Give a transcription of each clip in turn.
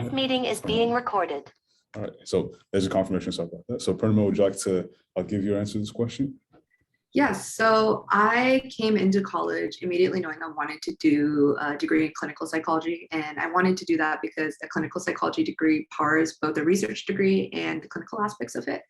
This meeting is being recorded. All right, so there's a confirmation stuff about that. So Purnima, would you like to give your answer to this question? Yes, so I came into college immediately knowing I wanted to do a degree in clinical psychology. And I wanted to do that because a clinical psychology degree powers both the research degree and the clinical aspects of it.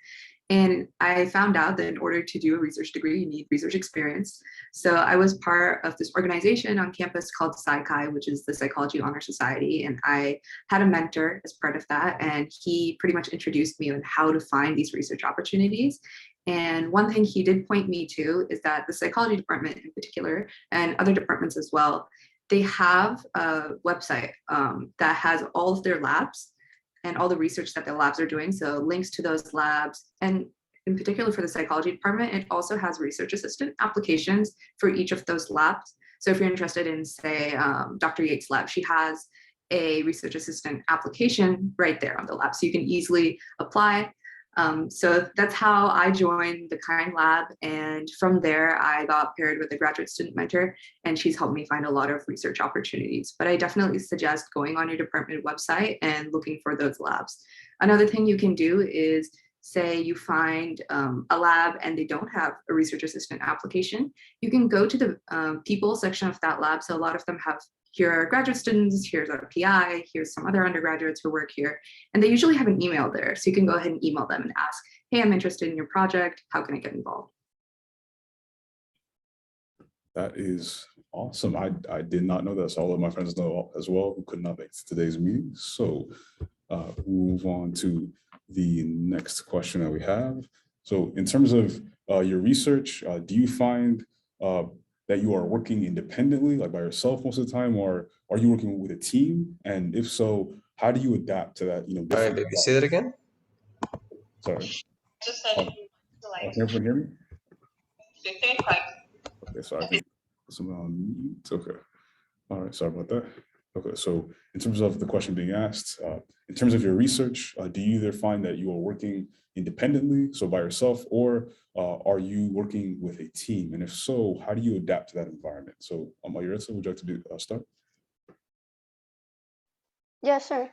And I found out that in order to do a research degree, you need research experience. So I was part of this organization on campus called PsyChi, which is the Psychology Honor Society. And I had a mentor as part of that. And he pretty much introduced me on how to find these research opportunities. And one thing he did point me to is that the psychology department in particular, and other departments as well, they have a website that has all of their labs and all the research that the labs are doing. So links to those labs, and in particular for the psychology department, it also has research assistant applications for each of those labs. So if you're interested in, say, Dr. Yates' lab, she has a research assistant application right there on the lab. So you can easily apply. So that's how I joined the Kind Lab. And from there, I got paired with a graduate student mentor, and she's helped me find a lot of research opportunities. But I definitely suggest going on your department website and looking for those labs. Another thing you can do is, say you find a lab and they don't have a research assistant application, you can go to the people section of that lab. So a lot of them have, here are graduate students, here's our PI, here's some other undergraduates who work here. And they usually have an email there. So you can go ahead and email them and ask, hey, I'm interested in your project. How can I get involved? That is awesome. I did not know that. So all of my friends know as well who could not make today's meeting. So we'll move on to the next question that we have. So in terms of your research, do you find that you are working independently, like by yourself most of the time, or are you working with a team? And if so, how do you adapt to that? Sorry, baby, say that again. Sorry. Just said Can everyone hear me? Okay, so I think someone on mute. Okay. All right, sorry about that. Okay, so in terms of the question being asked, in terms of your research, do you either find that you are working independently, so by yourself, or are you working with a team? And if so, how do you adapt to that environment? So, Maritza, would you like to start? Yeah, sure.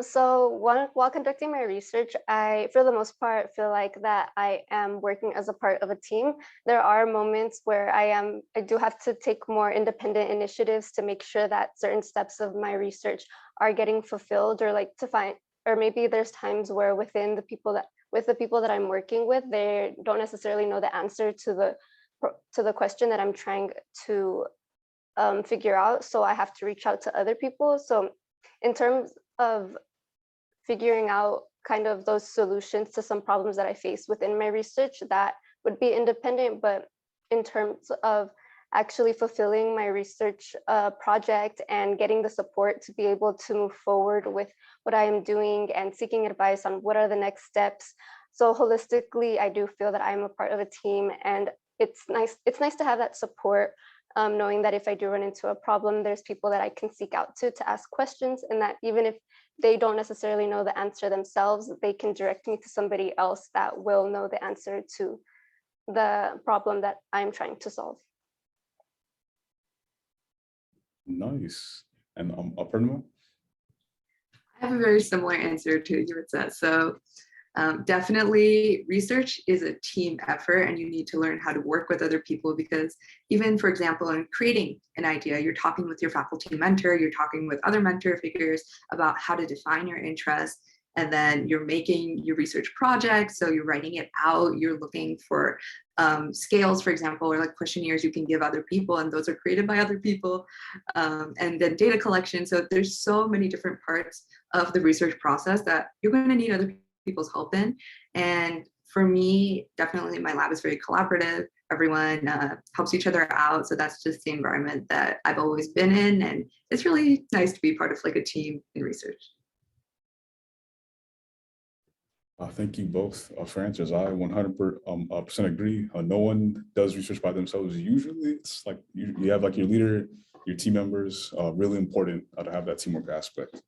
So while conducting my research, I, for the most part, feel like that I am working as a part of a team. There are moments where I do have to take more independent initiatives to make sure that certain steps of my research are getting fulfilled, or like to find, or maybe there's times where with the people that I'm working with, they don't necessarily know the answer to the question that I'm trying to figure out. So I have to reach out to other people. So in terms of figuring out kind of those solutions to some problems that I face within my research, that would be independent. But in terms of actually fulfilling my research project and getting the support to be able to move forward with what I am doing and seeking advice on what are the next steps. So holistically, I do feel that I'm a part of a team, and it's nice to have that support. Knowing that if I do run into a problem, there's people that I can seek out to ask questions, and that even if they don't necessarily know the answer themselves, they can direct me to somebody else that will know the answer to the problem that I'm trying to solve. Nice. And Purnima? I have a very similar answer to Yuritsa. So definitely research is a team effort, and you need to learn how to work with other people, because even, for example, in creating an idea, you're talking with your faculty mentor, you're talking with other mentor figures about how to define your interests, and then you're making your research project. So you're writing it out, you're looking for scales, for example, or like questionnaires you can give other people, and those are created by other people, and then data collection. So there's so many different parts of the research process that you're going to need other people's help in. And for me, definitely my lab is very collaborative. Everyone helps each other out. So that's just the environment that I've always been in. And it's really nice to be part of like a team in research. Thank you both for answers. I 100% agree. No one does research by themselves. Usually it's like you have like your leader, your team members, really important to have that teamwork aspect.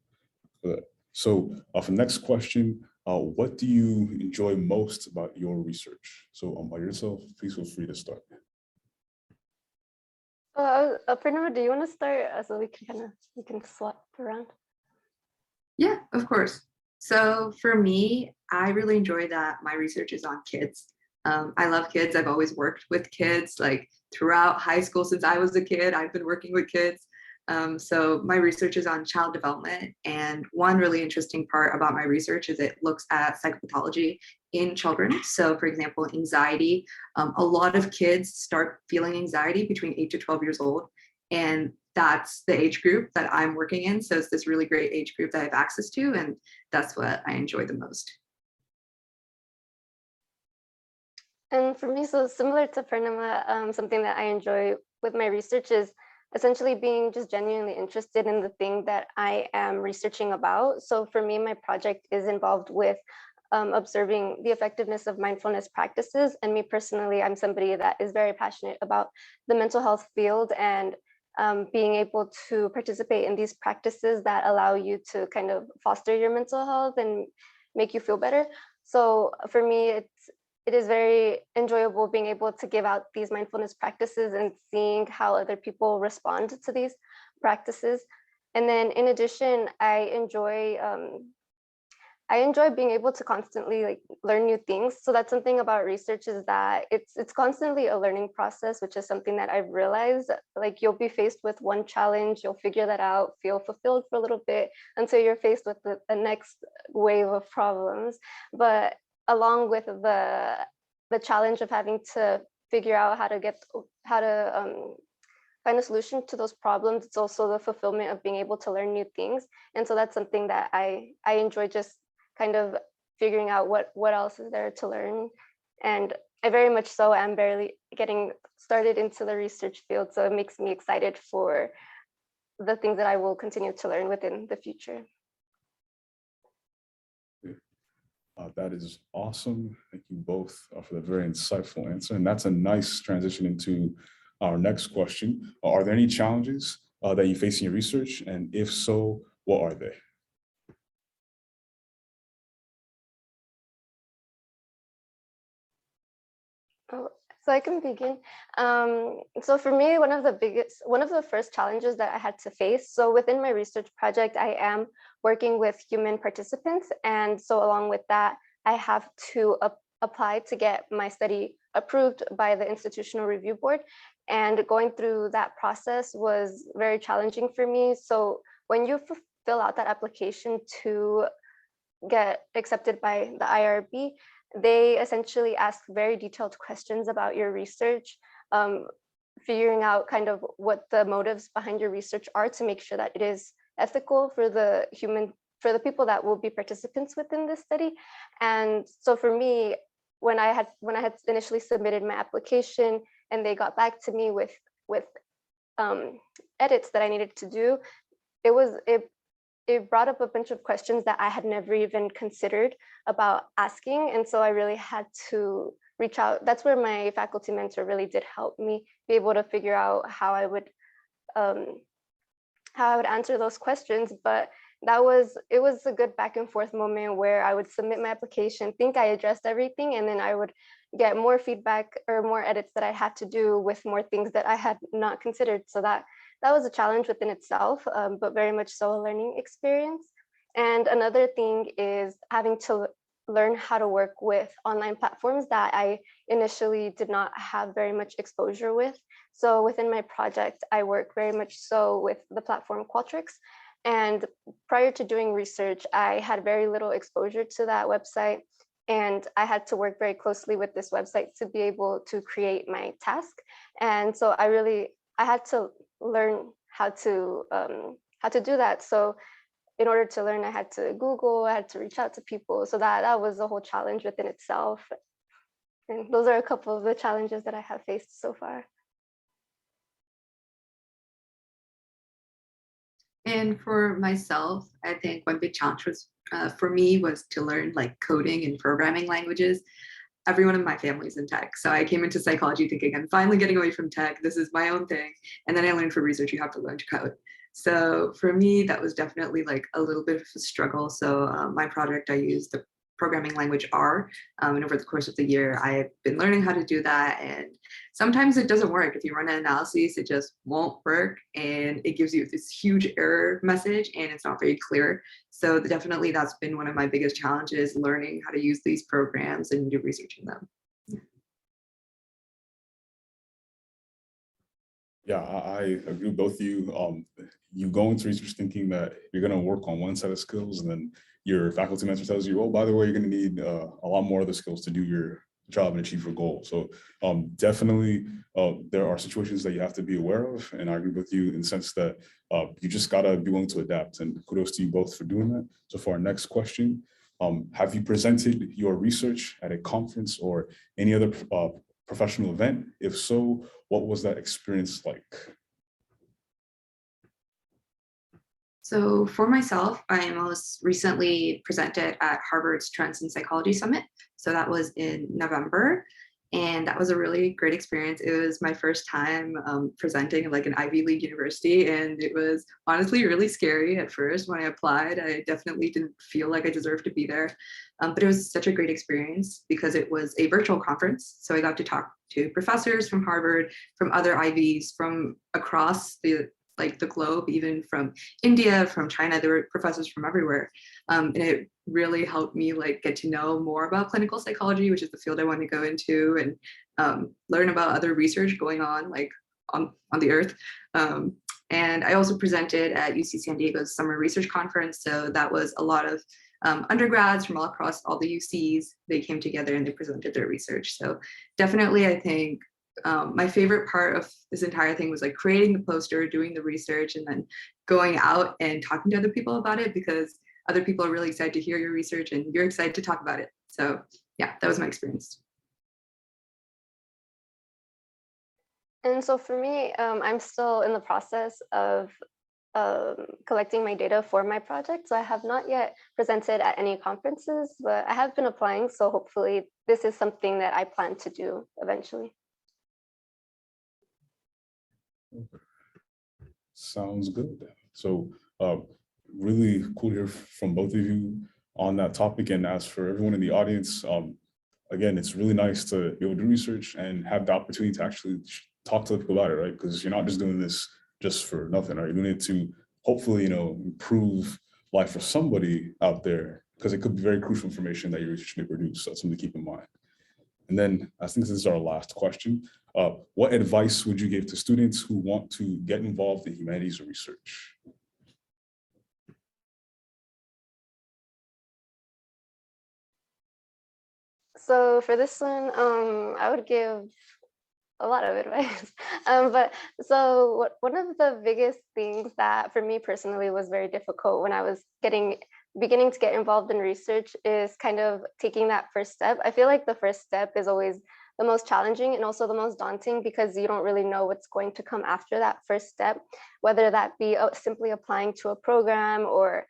So for the next question, what do you enjoy most about your research? So by yourself, please feel free to start. Purnima, do you want to start so we can swap around? Yeah, of course. So for me, I really enjoy that my research is on kids. I love kids. I've always worked with kids, like throughout high school since I was a kid. I've been working with kids. So my research is on child development. And one really interesting part about my research is it looks at psychopathology in children. So, for example, anxiety. A lot of kids start feeling anxiety between 8 to 12 years old. And that's the age group that I'm working in. So it's this really great age group that I have access to. And that's what I enjoy the most. And for me, so similar to Purnima, something that I enjoy with my research is essentially being just genuinely interested in the thing that I am researching about. So for me, my project is involved with observing the effectiveness of mindfulness practices. And me personally, I'm somebody that is very passionate about the mental health field and being able to participate in these practices that allow you to kind of foster your mental health and make you feel better. So for me, it is very enjoyable being able to give out these mindfulness practices and seeing how other people respond to these practices. And then in addition, I enjoy being able to constantly like learn new things. So that's something about research is that it's constantly a learning process, which is something that I've realized. Like you'll be faced with one challenge, you'll figure that out, feel fulfilled for a little bit until you're faced with the next wave of problems. But along with the challenge of having to figure out how to find a solution to those problems, it's also the fulfillment of being able to learn new things. And so that's something that I enjoy, just kind of figuring out what else is there to learn. And I very much so am barely getting started into the research field. So it makes me excited for the things that I will continue to learn within the future. That is awesome. Thank you both for the very insightful answer. And that's a nice transition into our next question. Are there any challenges that you face in your research? And if so, what are they? Oh, so I can begin. So for me, one of the first challenges that I had to face, so within my research project, I am working with human participants. And so along with that, I have to apply to get my study approved by the Institutional Review Board. And going through that process was very challenging for me. So when you fill out that application to get accepted by the IRB, they essentially ask very detailed questions about your research, figuring out kind of what the motives behind your research are to make sure that it is ethical for the people that will be participants within this study. And so for me, when I had initially submitted my application and they got back to me with edits that I needed to do, it brought up a bunch of questions that I had never even considered about asking. And so I really had to reach out. That's where my faculty mentor really did help me be able to figure out how I would answer those questions. But it was a good back and forth moment where I would submit my application, think I addressed everything, and then I would get more feedback or more edits that I had to do with more things that I had not considered. So that was a challenge within itself, but very much so a learning experience. And another thing is having to learn how to work with online platforms that I initially did not have very much exposure with. So within my project, I work very much so with the platform Qualtrics. And prior to doing research, I had very little exposure to that website. And I had to work very closely with this website to be able to create my task. And so I had to learn how to do that. So in order to learn, I had to Google, I had to reach out to people. So that was a whole challenge within itself. And those are a couple of the challenges that I have faced so far. And for myself, I think one big challenge was for me was to learn like coding and programming languages. Everyone in my family is in tech. So I came into psychology thinking I'm finally getting away from tech. This is my own thing. And then I learned for research, you have to learn to code. So for me, that was definitely like a little bit of a struggle. So my project, I used the programming language R. And over the course of the year, I've been learning how to do that. And sometimes it doesn't work. If you run an analysis, it just won't work. And it gives you this huge error message and it's not very clear. So definitely that's been one of my biggest challenges, learning how to use these programs and do research in them. Yeah, I agree with both of you. You go into research thinking that you're going to work on one set of skills, and then your faculty mentor tells you, oh, by the way, you're going to need a lot more other skills to do your job and achieve your goal. So definitely there are situations that you have to be aware of. And I agree with you in the sense that you just got to be willing to adapt. And kudos to you both for doing that. So for our next question, have you presented your research at a conference or any other professional event? If so, what was that experience like? So for myself, I most recently presented at Harvard's Trends in Psychology Summit. So that was in November. And that was a really great experience. It was my first time presenting at like an Ivy League university. And it was honestly really scary at first. When I applied, I definitely didn't feel like I deserved to be there. But it was such a great experience because it was a virtual conference. So I got to talk to professors from Harvard, from other Ivies, from across the globe, even from India, from China. There were professors from everywhere. And it really helped me like get to know more about clinical psychology, which is the field I want to go into, and learn about other research going on like on the earth. And I also presented at UC San Diego's summer research conference. So that was a lot of undergrads from all across all the UCs. They came together and they presented their research. So definitely, I think my favorite part of this entire thing was like creating the poster, doing the research, and then going out and talking to other people about it, because other people are really excited to hear your research and you're excited to talk about it. So yeah, that was my experience. And so for me, I'm still in the process of collecting my data for my project. So I have not yet presented at any conferences, but I have been applying. So hopefully this is something that I plan to do eventually. Sounds good. So really cool to hear from both of you on that topic. And as for everyone in the audience, again, it's really nice to be able to do research and have the opportunity to actually talk to people about it, right? Because you're not just doing this just for nothing, right? You're doing it to hopefully, improve life for somebody out there, because it could be very crucial information that your research may produce. So that's something to keep in mind. And then I think this is our last question. What advice would you give to students who want to get involved in humanities research? So for this one, I would give a lot of advice. But so one of the biggest things that for me personally was very difficult when I was beginning to get involved in research is kind of taking that first step. I feel like the first step is always the most challenging and also the most daunting, because you don't really know what's going to come after that first step, whether that be simply applying to a program or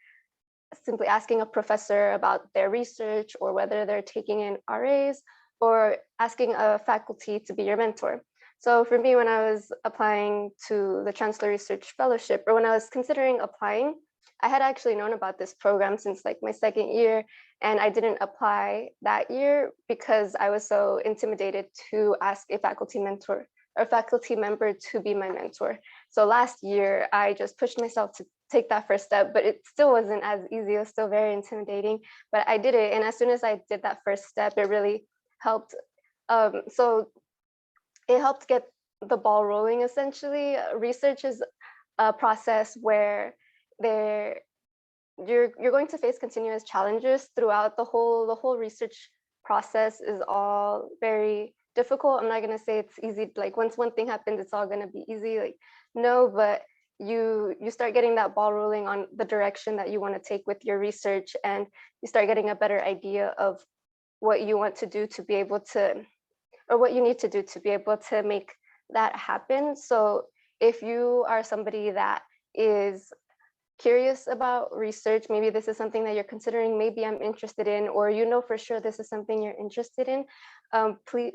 simply asking a professor about their research, or whether they're taking in RAs or asking a faculty to be your mentor. So for me, when I was applying to the Chancellor Research Fellowship, or when I was considering applying, I had actually known about this program since like my second year, and I didn't apply that year because I was so intimidated to ask a faculty mentor or faculty member to be my mentor. So last year, I just pushed myself to take that first step, but it still wasn't as easy. It was still very intimidating, but I did it. And as soon as I did that first step, it really helped. So it helped get the ball rolling, essentially. Research is a process where you're going to face continuous challenges throughout the whole research process. Is all very difficult. I'm not going to say it's easy, like once one thing happens it's all going to be easy, like no, but you start getting that ball rolling on the direction that you want to take with your research, and you start getting a better idea of what you want to do to be able to, or what you need to do to be able to make that happen. So if you are somebody that is curious about research, maybe this is something that you're considering, maybe I'm interested in, or you know for sure this is something you're interested in, please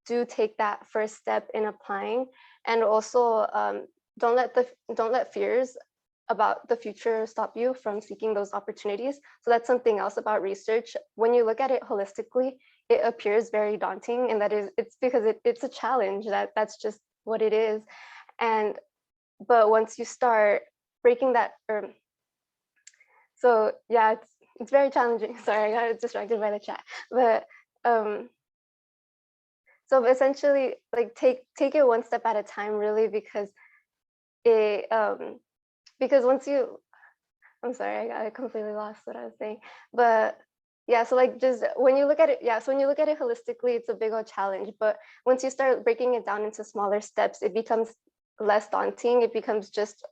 do take that first step in applying. And also don't let fears about the future stop you from seeking those opportunities. So that's something else about research. When you look at it holistically, it appears very daunting, and it's because it's a challenge. That's just what it is. But once you start breaking that, so yeah, it's very challenging. Sorry, I got distracted by the chat. But so essentially, like take it one step at a time, really, because once you, I'm sorry, I completely lost what I was saying. But yeah, so like just when you look at it, so when you look at it holistically, it's a big old challenge. But once you start breaking it down into smaller steps, it becomes less daunting. It becomes just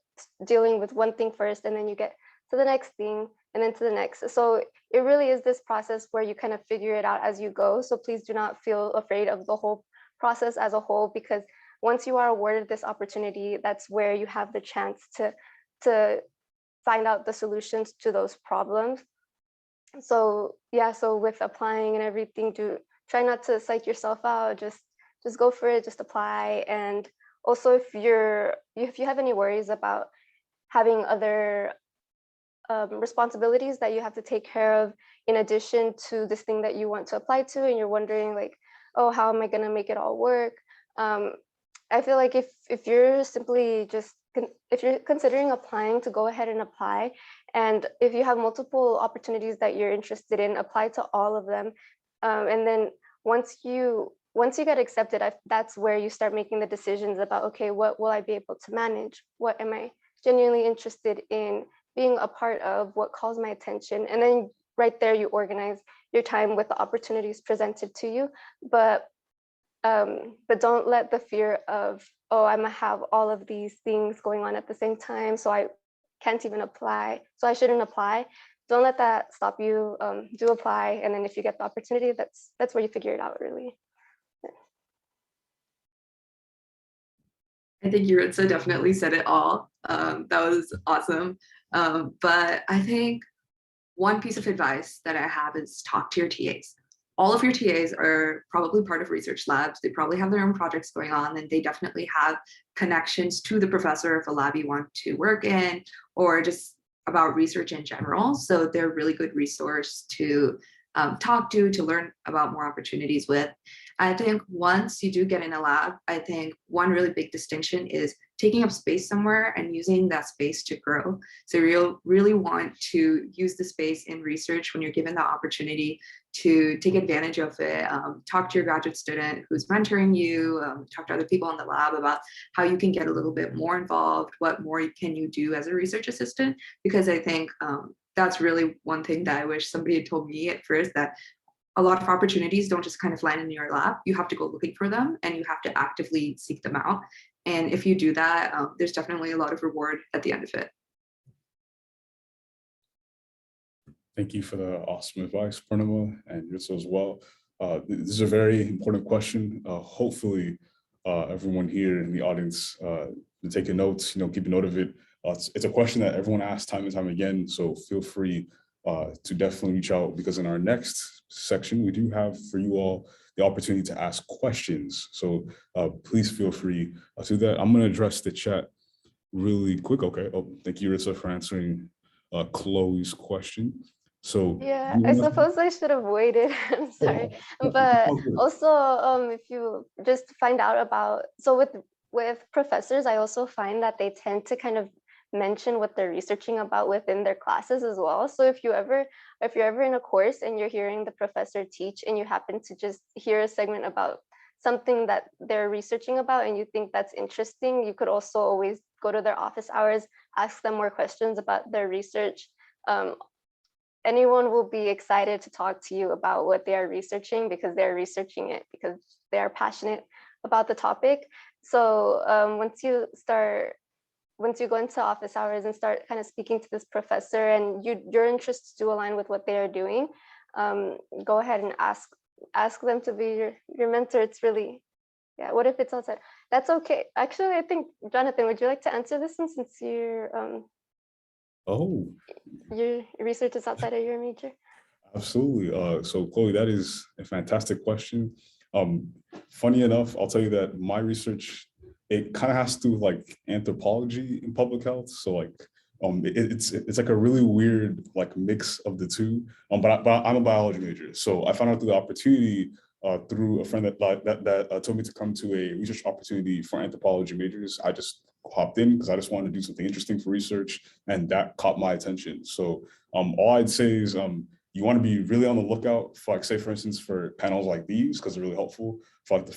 dealing with one thing first, and then you get to the next thing, and then to the next. So it really is this process where you kind of figure it out as you go. So please do not feel afraid of the whole process as a whole, because once you are awarded this opportunity, that's where you have the chance to find out the solutions to those problems. So yeah, so with applying and everything, try not to psych yourself out. Just go for it. Just apply. And also, if you have any worries about having other responsibilities that you have to take care of in addition to this thing that you want to apply to, and you're wondering like, oh, how am I going to make it all work? I feel like if you're simply if you're considering applying, to go ahead and apply. And if you have multiple opportunities that you're interested in, apply to all of them. And then once you get accepted, that's where you start making the decisions about, okay, what will I be able to manage? What am I genuinely interested in being a part of? What calls my attention? And then right there, you organize your time with the opportunities presented to you. But don't let the fear of, oh, I'm gonna have all of these things going on at the same time, so I can't even apply, so I shouldn't apply. Don't let that stop you. Do apply, and then if you get the opportunity, that's where you figure it out, really. I think Yuritsa definitely said it all. That was awesome. But I think one piece of advice that I have is talk to your TAs. All of your TAs are probably part of research labs. They probably have their own projects going on, and they definitely have connections to the professor if a lab you want to work in, or just about research in general. So they're a really good resource to talk to learn about more opportunities with. I think once you do get in a lab, I think one really big distinction is taking up space somewhere and using that space to grow. So you'll really want to use the space in research when you're given the opportunity to take advantage of it. Talk to your graduate student who's mentoring you, talk to other people in the lab about how you can get a little bit more involved, what more can you do as a research assistant, because I think that's really one thing that I wish somebody had told me at first, that a lot of opportunities don't just kind of land in your lap. You have to go looking for them, and you have to actively seek them out. And if you do that, there's definitely a lot of reward at the end of it. Thank you for the awesome advice, Purnima, and yourself as well. This is a very important question. Hopefully, everyone here in the audience taking notes, keep a note of it. It's a question that everyone asks time and time again, so feel free to definitely reach out, because in our next section, we do have for you all the opportunity to ask questions. So please feel free to do that. I'm going to address the chat really quick. Okay. Oh, thank you, Rissa, for answering Chloe's question. So yeah, I suppose I should have waited. I'm sorry, but also if you just find out about, so with professors, I also find that they tend to kind of mention what they're researching about within their classes as well. So if you're ever in a course and you're hearing the professor teach, and you happen to just hear a segment about something that they're researching about and you think that's interesting, you could also always go to their office hours, ask them more questions about their research. Anyone will be excited to talk to you about what they are researching, because they're researching it because they are passionate about the topic. So once you go into office hours and start kind of speaking to this professor, and your interests do align with what they are doing, go ahead and ask them to be your mentor. It's really, yeah, what if it's outside? That's okay. Actually, I think, Jonathan, would you like to answer this one, since your research is outside of your major? Absolutely. So Chloe, that is a fantastic question. Funny enough, I'll tell you that my research, it kind of has to do with like anthropology in public health. So like It's like a really weird like mix of the two. But I'm a biology major, so I found out through the opportunity through a friend that told me to come to a research opportunity for anthropology majors. I just hopped in because I just wanted to do something interesting for research, and that caught my attention. So all I'd say is you want to be really on the lookout for, like, say for instance, for panels like these, because they're really helpful for the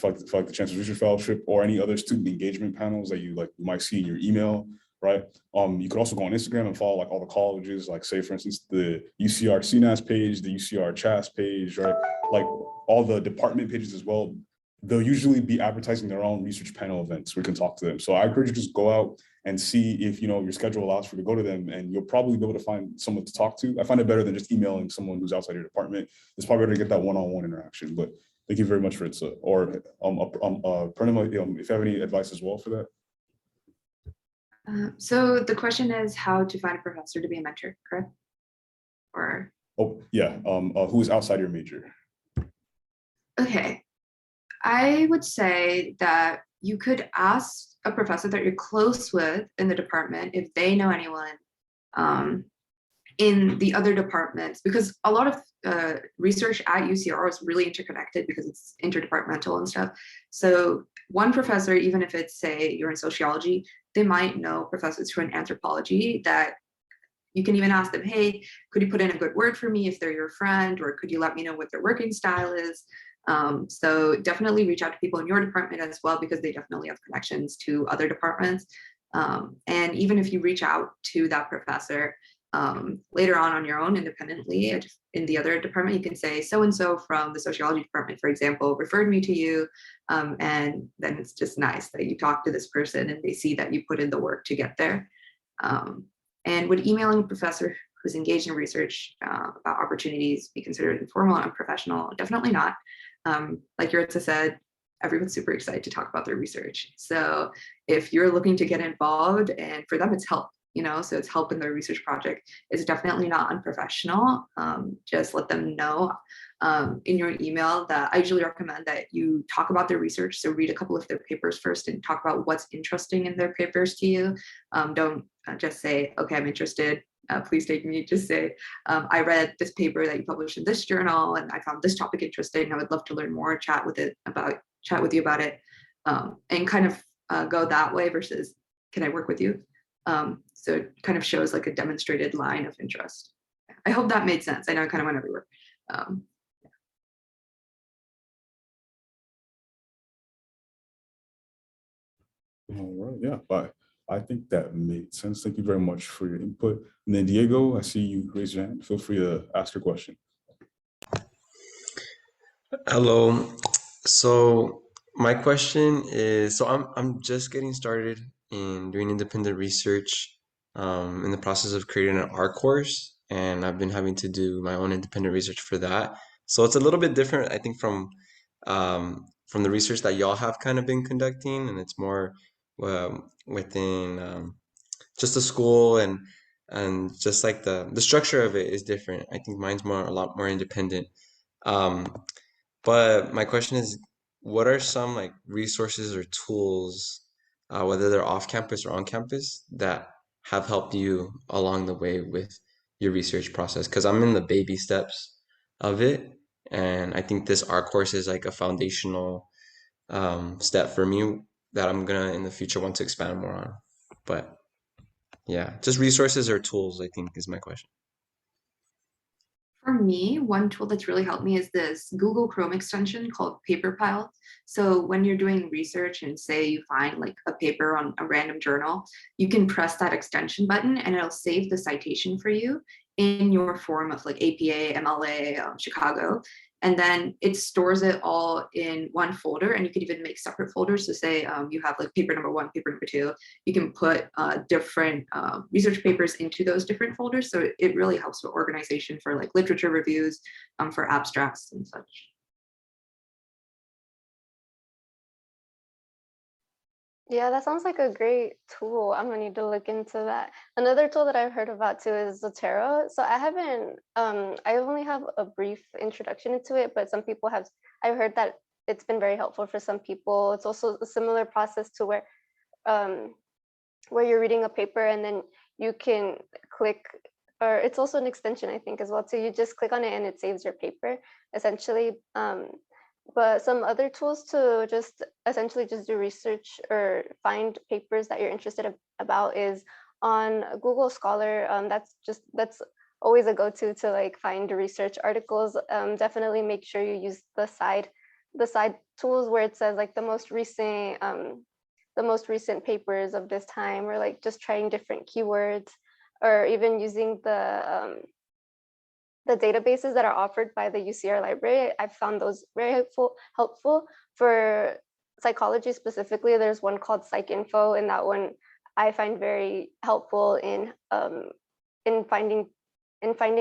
Chancellor's Research Fellowship or any other student engagement panels that you might see in your email, right? You could also go on Instagram and follow like all the colleges, like say for instance, the UCR CNAS page, the UCR CHAS page, right? Like all the department pages as well. They'll usually be advertising their own research panel events. We can talk to them. So I encourage you to just go out and see if your schedule allows for you to go to them, and you'll probably be able to find someone to talk to. I find it better than just emailing someone who's outside your department. It's probably better to get that one-on-one interaction. But thank you very much for it. Or if you have any advice as well for that. So the question is how to find a professor to be a mentor, correct? Or oh yeah, who's outside your major? Okay, I would say that you could ask a professor that you're close with in the department if they know anyone in the other departments, because a lot of research at UCR is really interconnected because it's interdepartmental and stuff. So one professor, even if it's, say, you're in sociology, they might know professors who are in anthropology that you can even ask them, hey, could you put in a good word for me if they're your friend, or could you let me know what their working style is? So definitely reach out to people in your department as well, because they definitely have connections to other departments. And even if you reach out to that professor later on your own independently in the other department, you can say so-and-so from the sociology department, for example, referred me to you. And then it's just nice that you talk to this person and they see that you put in the work to get there. And would emailing a professor who's engaged in research about opportunities be considered informal and unprofessional? Definitely not. Like Yuritsa said, everyone's super excited to talk about their research. So if you're looking to get involved, and for them it's help, so it's help in their research project, it's definitely not unprofessional. Just let them know in your email that I usually recommend that you talk about their research. So read a couple of their papers first and talk about what's interesting in their papers to you. Don't just say, okay, I'm interested. Please take me. Just say, I read this paper that you published in this journal and I found this topic interesting. I would love to learn more, chat with you about it, and kind of go that way versus, can I work with you? So it kind of shows like a demonstrated line of interest. I hope that made sense. I know I kind of went everywhere. All right, yeah, but I think that made sense. Thank you very much for your input. And then Diego, I see you raise your hand. Feel free to ask your question. Hello. So my question is, so I'm just getting started in doing independent research, in the process of creating an R course, and I've been having to do my own independent research for that. So it's a little bit different, I think, from the research that y'all have kind of been conducting, and it's more within just the school, and just like the structure of it is different. I think mine's a lot more independent. Um, but my question is, what are some like resources or tools, whether they're off campus or on campus, that have helped you along the way with your research process? Because I'm in the baby steps of it, and I think this art course is like a foundational step for me that I'm gonna in the future want to expand more on. But yeah, just resources or tools, I think, is my question. For me, one tool that's really helped me is this Google Chrome extension called PaperPile. So when you're doing research and say you find like a paper on a random journal, you can press that extension button and it'll save the citation for you in your form of like APA, MLA, Chicago. And then it stores it all in one folder, and you could even make separate folders. So say you have like paper number 1, paper number 2, you can put different research papers into those different folders. So it really helps with organization for like literature reviews, for abstracts and such. Yeah, that sounds like a great tool. I'm gonna need to look into that. Another tool that I've heard about too is Zotero. So I haven't, I only have a brief introduction into it, but some people have, I've heard that it's been very helpful for some people. It's also a similar process to where you're reading a paper and then you can click, or it's also an extension, I think, as well. So you just click on it and it saves your paper, essentially. But some other tools to just essentially just do research or find papers that you're interested about is on Google Scholar. That's always a go-to to like find research articles. Definitely make sure you use the side tools where it says like the most recent papers of this time, or like just trying different keywords, or even using the databases that are offered by the UCR library. I've found those very helpful for psychology specifically. There's one called PsycInfo, and that one I find very helpful in finding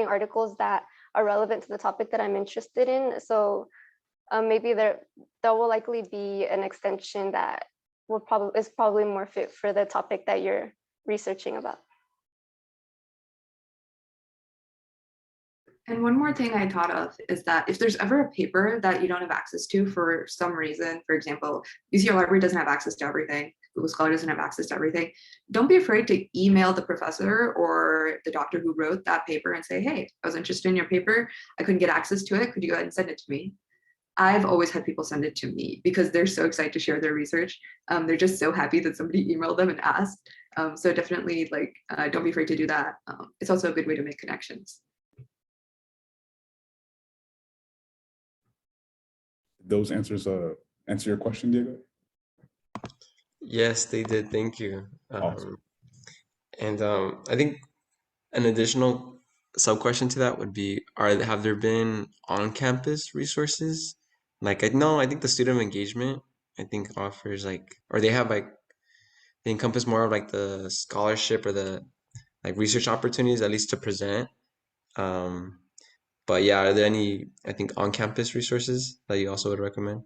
articles that are relevant to the topic that I'm interested in. So maybe there will likely be an extension that is probably more fit for the topic that you're researching about. And one more thing I thought of is that if there's ever a paper that you don't have access to for some reason, for example, UCR Library doesn't have access to everything, Google Scholar doesn't have access to everything, don't be afraid to email the professor or the doctor who wrote that paper and say, hey, I was interested in your paper, I couldn't get access to it, could you go ahead and send it to me? I've always had people send it to me because they're so excited to share their research. They're just so happy that somebody emailed them and asked. So definitely don't be afraid to do that. It's also a good way to make connections. Those answers answer your question, Diego? Yes, they did. Thank you. Awesome. And I think an additional sub question to that would be, have there been on-campus resources? Like I think the student engagement, I think offers or they have they encompass more of like the scholarship or the like research opportunities, at least to present. But yeah, are there any, I think, on-campus resources that you also would recommend?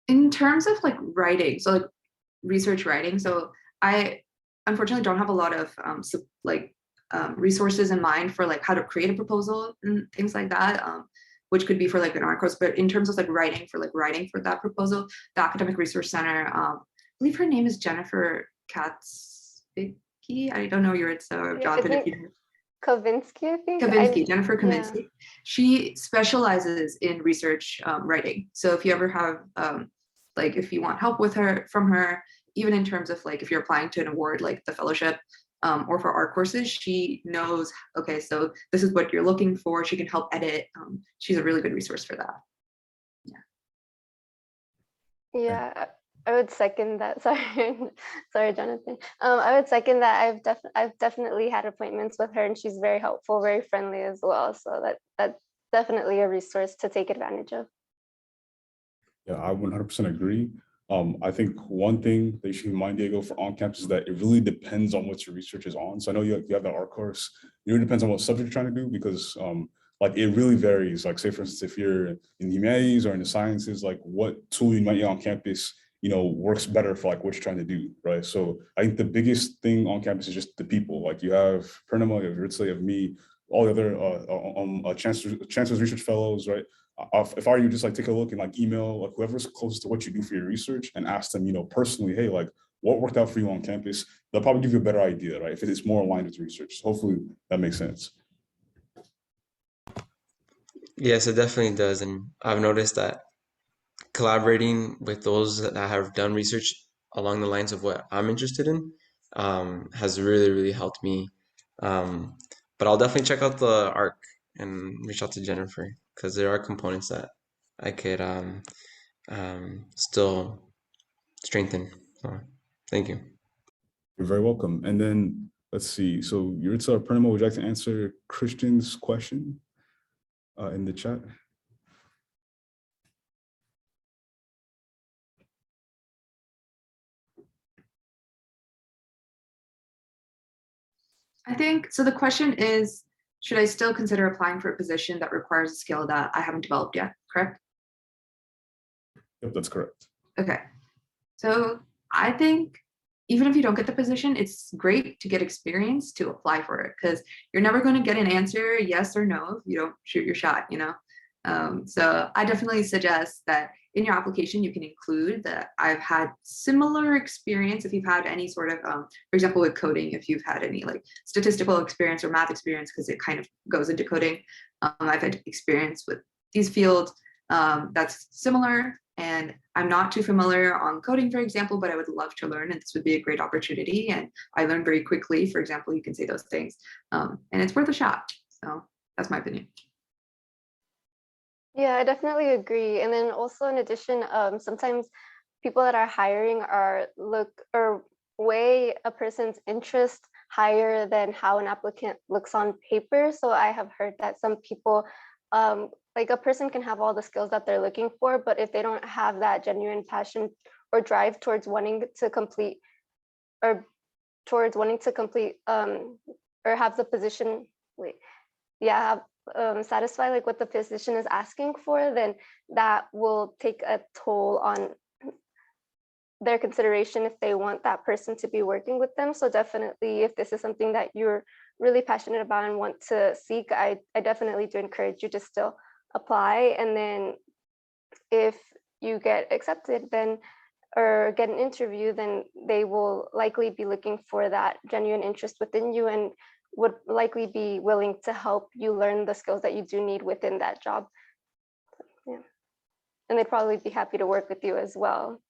In terms of writing, so research writing, so I unfortunately don't have a lot of resources in mind for how to create a proposal and things like that, which could be for an art course. But in terms of writing for that proposal, the Academic Resource Center, I believe her name is Jennifer Katzbicki. I don't know your Jonathan, if you Kavinsky, I think. Jennifer Kavinsky. Yeah. She specializes in research writing. So if you ever have if you want help from her, even in terms of if you're applying to an award like the fellowship or for art courses, she knows, okay, so this is what you're looking for. She can help edit. She's a really good resource for that. Yeah, I would second that. Sorry, Jonathan. I would second that. I've definitely had appointments with her, and she's very helpful, very friendly as well. So that's definitely a resource to take advantage of. Yeah, I 100% agree. I think one thing that you should keep in mind, Diego, for on-campus is that it really depends on what your research is on. So I know you have that art course. It really depends on what subject you're trying to do, because it really varies. Say for instance, if you're in humanities or in the sciences, what tool you might use on campus, works better for what you're trying to do, right? So I think the biggest thing on campus is just the people. You have Purnima, you have Ritza, you have me, all the other chancellor's research fellows, right? If I were you, just take a look and email whoever's closest to what you do for your research and ask them, personally, hey, what worked out for you on campus? They'll probably give you a better idea, right? If it's more aligned with research. So hopefully that makes sense. Yes, it definitely does. And I've noticed that collaborating with those that have done research along the lines of what I'm interested in has really, really helped me. But I'll definitely check out the ARC and reach out to Jennifer, because there are components that I could still strengthen. So thank you. You're very welcome. And then let's see. So Yuritsa Purnima, would you like to answer Christian's question in the chat? I think so. The question is, should I still consider applying for a position that requires a skill that I haven't developed yet? Correct? Yep, that's correct. Okay. So I think even if you don't get the position, it's great to get experience to apply for it, because you're never going to get an answer yes or no if you don't shoot your shot, So I definitely suggest that in your application, you can include that I've had similar experience. If you've had any sort of, for example, with coding, if you've had any like statistical experience or math experience, because it kind of goes into coding. I've had experience with these fields that's similar. And I'm not too familiar on coding, for example, but I would love to learn, and this would be a great opportunity. And I learn very quickly. For example, you can say those things, and it's worth a shot. So that's my opinion. Yeah, I definitely agree. And then also in addition, sometimes people that are hiring weigh a person's interest higher than how an applicant looks on paper. So I have heard that some people, like a person can have all the skills that they're looking for, but if they don't have that genuine passion or drive towards wanting to complete or have the position, satisfy like what the position is asking for, then that will take a toll on their consideration if they want that person to be working with them. So definitely, if this is something that you're really passionate about and want to seek, I definitely do encourage you to still apply. And then if you get accepted, then or get an interview, then they will likely be looking for that genuine interest within you and would likely be willing to help you learn the skills that you do need within that job. Yeah. And they'd probably be happy to work with you as well.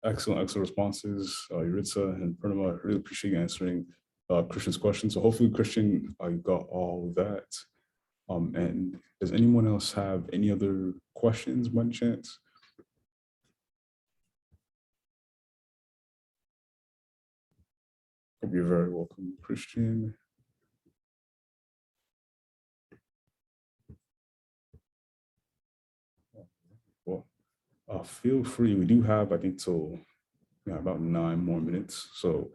Excellent responses, Yuritsa and Purnima. I really appreciate you answering Christian's question. So hopefully, Christian, you got all of that. And does anyone else have any other questions by any chance? You're very welcome, Christian. Well, feel free. We do have, I think, till about 9 more minutes. So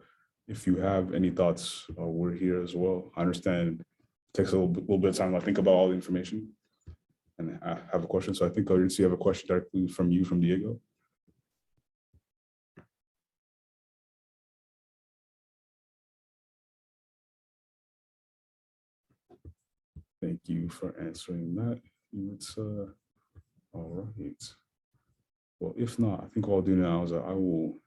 if you have any thoughts, we're here as well. I understand it takes a little bit of time to think about all the information. And I have a question. So I think you have a question directly from Diego. Thank you for answering that. It's all right. Well, if not, I think what I'll do now is I will,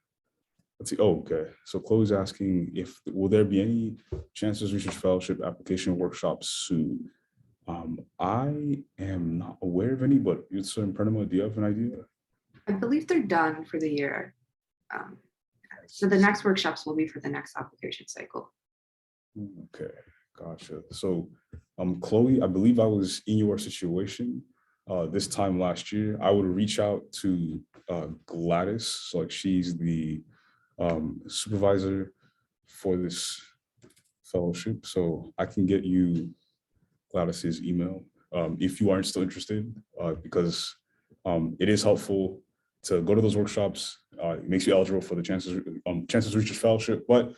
let's see. Oh, okay. So Chloe's asking will there be any Chancellor's Research Fellowship application workshops soon? I am not aware of any, but Yutsa and Purnima, do you have an idea? I believe they're done for the year. So the next workshops will be for the next application cycle. Okay, gotcha. So Chloe, I believe I was in your situation this time last year. I would reach out to Gladys, so like she's the supervisor for this fellowship. So I can get you Gladys's email if you aren't still interested, because it is helpful to go to those workshops. It makes you eligible for the Chancellor's Research Fellowship, but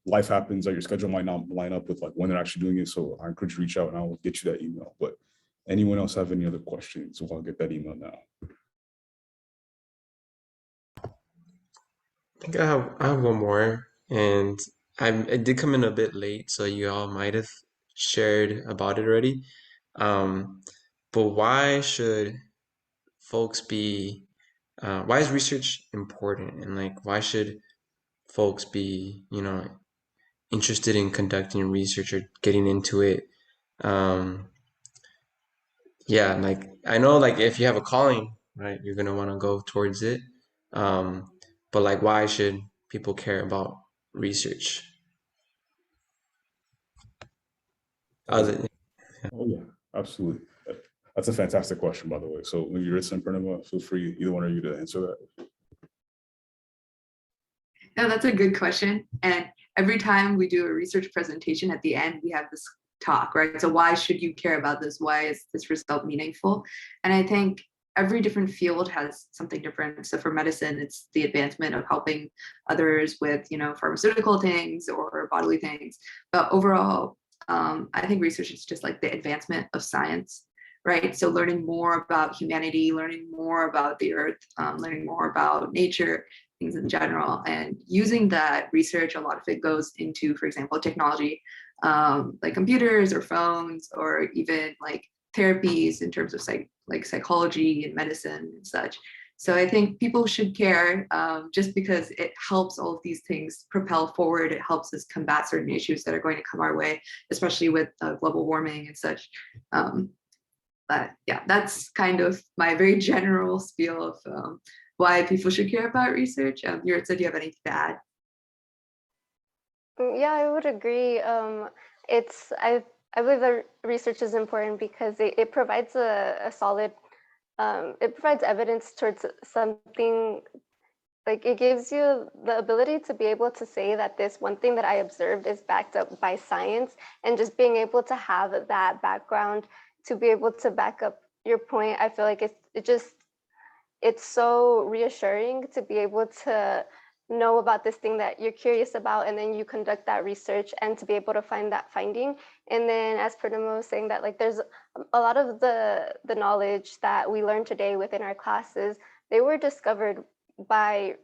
life happens that your schedule might not line up with like when they're actually doing it. So I encourage you to reach out and I will get you that email. But anyone else have any other questions? So I'll get that email now. I think I have one more, and I did come in a bit late, so you all might have shared about it already. But why should folks why is research important, and like why should folks be interested in conducting research or getting into it? Yeah, like I know like if you have a calling, right, you're gonna want to go towards it. But like why should people care about research? Oh yeah, absolutely. That's a fantastic question, by the way. So maybe Ritz and Purnima, feel free, either one of you, to answer that. No, that's a good question. And every time we do a research presentation at the end, we have this talk, right? So why should you care about this? Why is this result meaningful? And I think every different field has something different. So for medicine, it's the advancement of helping others with, pharmaceutical things or bodily things. But overall, I think research is just like the advancement of science, right? So learning more about humanity, learning more about the earth, learning more about nature, things in general, and using that research, a lot of it goes into, for example, technology, like computers or phones, or even like therapies in terms of psychology and medicine and such. So I think people should care just because it helps all of these things propel forward. It helps us combat certain issues that are going to come our way, especially with global warming and such. But yeah, that's kind of my very general spiel of why people should care about research. Yuritsa, do you have anything to add? Yeah, I would agree. I believe that research is important because it provides a solid, it provides evidence towards something. Like it gives you the ability to be able to say that this one thing that I observed is backed up by science, and just being able to have that background to be able to back up your point. I feel like it's so reassuring to be able to know about this thing that you're curious about, and then you conduct that research and to be able to find that finding. And then as Purnima was saying, that like there's a lot of the knowledge that we learn today within our classes, they were discovered by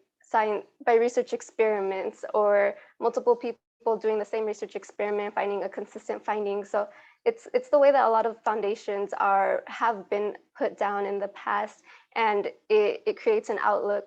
research experiments, or multiple people doing the same research experiment, finding a consistent finding. So it's the way that a lot of foundations have been put down in the past, and it creates an outlet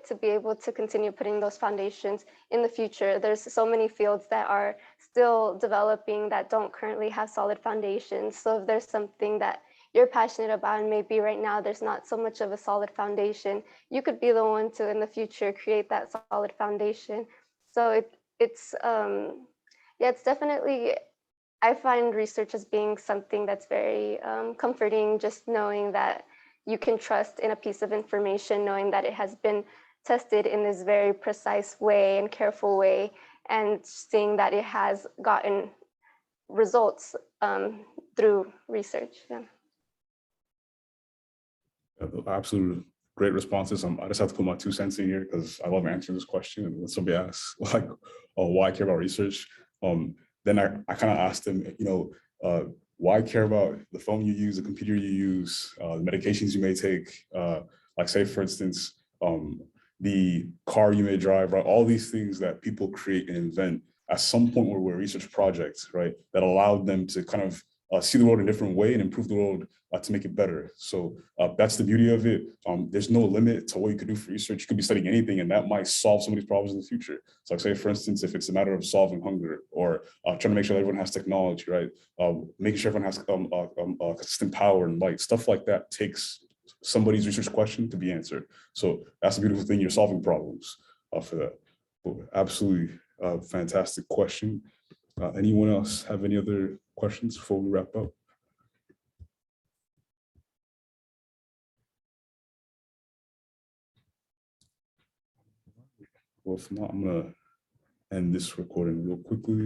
to be able to continue putting those foundations in the future. There's so many fields that are still developing that don't currently have solid foundations. So if there's something that you're passionate about, and maybe right now there's not so much of a solid foundation, you could be the one to in the future create that solid foundation. So it's definitely, I find research as being something that's very comforting, just knowing that you can trust in a piece of information, knowing that it has been tested in this very precise way and careful way, and seeing that it has gotten results through research. Yeah. Absolute great responses. I just have to put my 2 cents in here because I love answering this question. And when somebody asks like, oh, why I care about research, then I kind of asked them, why care about the phone you use, the computer you use, the medications you may take, like say, for instance, the car you may drive, right? All these things that people create and invent at some point were research projects, right? That allowed them to kind of see the world in a different way and improve the world to make it better. So that's the beauty of it. There's no limit to what you could do for research. You could be studying anything, and that might solve some of these problems in the future. So like say, for instance, if it's a matter of solving hunger, or trying to make sure that everyone has technology, right? Making sure everyone has consistent power and light, stuff like that takes somebody's research question to be answered. So that's the beautiful thing. You're solving problems for that. But absolutely fantastic question. Anyone else have any other questions before we wrap up? Well, if not, I'm gonna end this recording real quickly.